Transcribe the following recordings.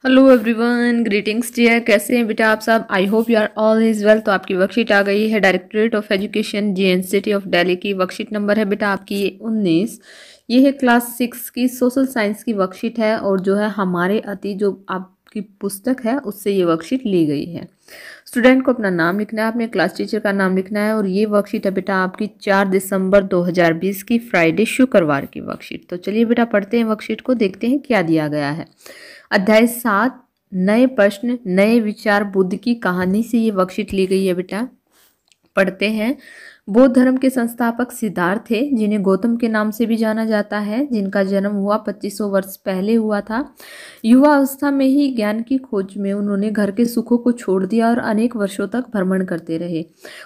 Hello everyone, greetings dear. कैसे हैं बेटा आप सब? I hope you are all is well. तो आपकी वर्कशीट आ गई है directorate of education GNCT of Delhi की। वर्कशीट नंबर है बेटा आपकी 19। ये है क्लास 6 की सोशल साइंस की वर्कशीट है और जो है हमारे अति जो आपकी पुस्तक है उससे ये वर्कशीट ली गई है। स्टूडेंट को अपना नाम लिखना है, अपने क्लास टीचर का नाम लिखना है और ये वर्कशीट है बेटा आपकी 4 दिसंबर 2020 की फ्राइडे शुक्रवार की वर्कशीट। तो चलिए बेटा पढ़ते हैं वर्कशीट को, देखते हैं क्या दिया गया है। अध्याय 7 नए प्रश्न नए विचार बुद्ध की कहानी से ये वर्कशीट ली गई है बेटा। पढ़ते हैं। बौद्ध धर्म के संस्थापक सिद्धार्थ थे, जिन्हें गौतम के नाम से भी जाना जाता है, जिनका जन्म हुआ 2500 वर्ष पहले हुआ था। युवा अवस्था में ही ज्ञान की खोज में उन्होंने घर के सुखों को छोड़ दिया और अनेक वर्षों तक भ्रमण करते रहे।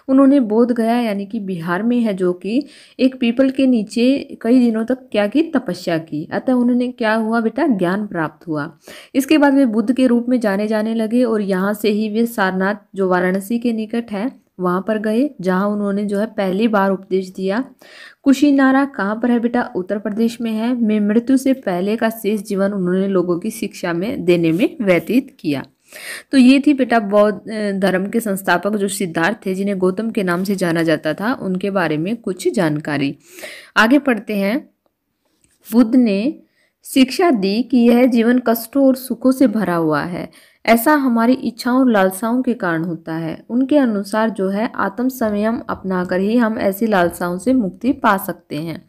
उन्होंने बोध गया यानी कि बिहार में है, जो कि एक पीपल के नीचे कई दिनों तक क्या की तपस्या की। अतः उन्होंने क्या हुआ बेटा, ज्ञान प्राप्त हुआ। इसके बाद वे बुद्ध के रूप में जाने जाने लगे और यहाँ से ही वे सारनाथ जो वाराणसी के निकट है वहां पर गए, जहां उन्होंने जो है पहली बार उपदेश दिया। कुशीनारा कहाँ पर है बेटा, उत्तर प्रदेश में है। में मृत्यु से पहले का शेष जीवन उन्होंने लोगों की शिक्षा में देने में व्यतीत किया। तो ये थी बेटा बौद्ध धर्म के संस्थापक जो सिद्धार्थ थे, जिन्हें गौतम के नाम से जाना जाता था, उनके बारे में कुछ जानकारी। आगे पढ़ते हैं। बुद्ध ने शिक्षा दी कि यह जीवन कष्टों और सुखों से भरा हुआ है। ऐसा हमारी इच्छाओं और लालसाओं के कारण होता है। उनके अनुसार जो है आत्म संयम अपनाकर ही हम ऐसी लालसाओं से मुक्ति पा सकते हैं।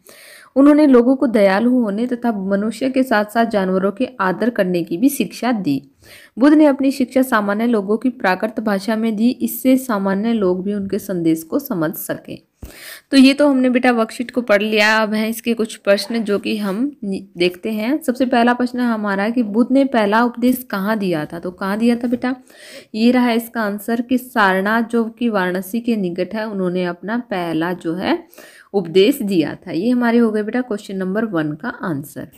उन्होंने लोगों को दयालु होने तथा मनुष्य के साथ साथ जानवरों के आदर करने की भी शिक्षा दी। बुद्ध ने अपनी शिक्षा सामान्य लोगों की प्राकृत भाषा में दी, इससे सामान्य लोग भी उनके संदेश को समझ सके। तो ये तो हमने बेटा वर्कशीट को पढ़ लिया। अब हैं इसके कुछ प्रश्न जो कि हम देखते हैं। सबसे पहला प्रश्न हमारा कि बुद्ध ने पहला उपदेश कहाँ दिया था? तो कहाँ दिया था बेटा, ये रहा इसका आंसर कि सारनाथ जो कि वाराणसी के निकट है, उन्होंने अपना पहला जो है उपदेश दिया था। ये हमारे हो गए बेटा क्वेश्चन नंबर 1 का आंसर।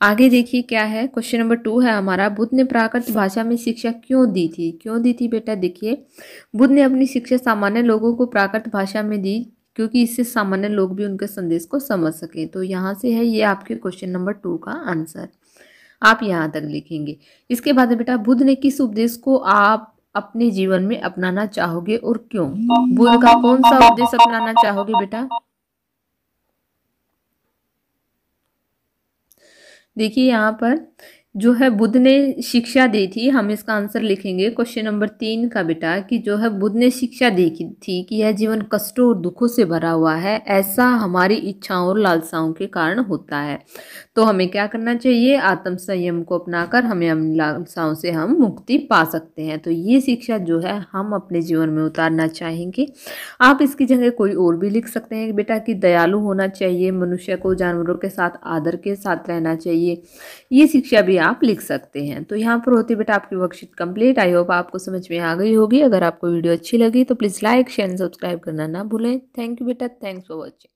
आगे देखिए क्या है, क्वेश्चन नंबर 2 है हमारा, बुद्ध ने प्राकृत भाषा में शिक्षा क्यों दी थी? क्यों दी थी बेटा, देखिए बुद्ध ने अपनी शिक्षा सामान्य लोगों को प्राकृत भाषा में दी, क्योंकि इससे सामान्य लोग भी उनके संदेश को समझ सके। तो यहाँ से है ये आपके क्वेश्चन नंबर 2 का आंसर। आप यहाँ तक लिखेंगे। इसके बाद बेटा बुद्ध ने किस उपदेश को आप अपने जीवन में अपनाना चाहोगे और क्यों? बुद्ध का कौन सा उपदेश अपनाना चाहोगे बेटा? देखिए यहाँ पर जो है बुद्ध ने शिक्षा दी थी, हम इसका आंसर लिखेंगे क्वेश्चन नंबर 3 का बेटा, कि जो है बुद्ध ने शिक्षा दी थी कि यह जीवन कष्टों और दुखों से भरा हुआ है, ऐसा हमारी इच्छाओं और लालसाओं के कारण होता है। तो हमें क्या करना चाहिए, आत्म संयम को अपनाकर हमें अपनी लालसाओं से हम मुक्ति पा सकते हैं। तो ये शिक्षा जो है हम अपने जीवन में उतारना चाहेंगे। आप इसकी जगह कोई और भी लिख सकते हैं बेटा कि दयालु होना चाहिए, मनुष्य को जानवरों के साथ आदर के साथ रहना चाहिए। ये शिक्षा भी आप लिख सकते हैं। तो यहाँ पर होती बेटा आपकी वर्कशीट कंप्लीट। आई होप आपको समझ में आ गई होगी। अगर आपको वीडियो अच्छी लगी तो please like share and subscribe करना ना भूलें। थैंक यू बेटा, थैंक्स फॉर वॉचिंग।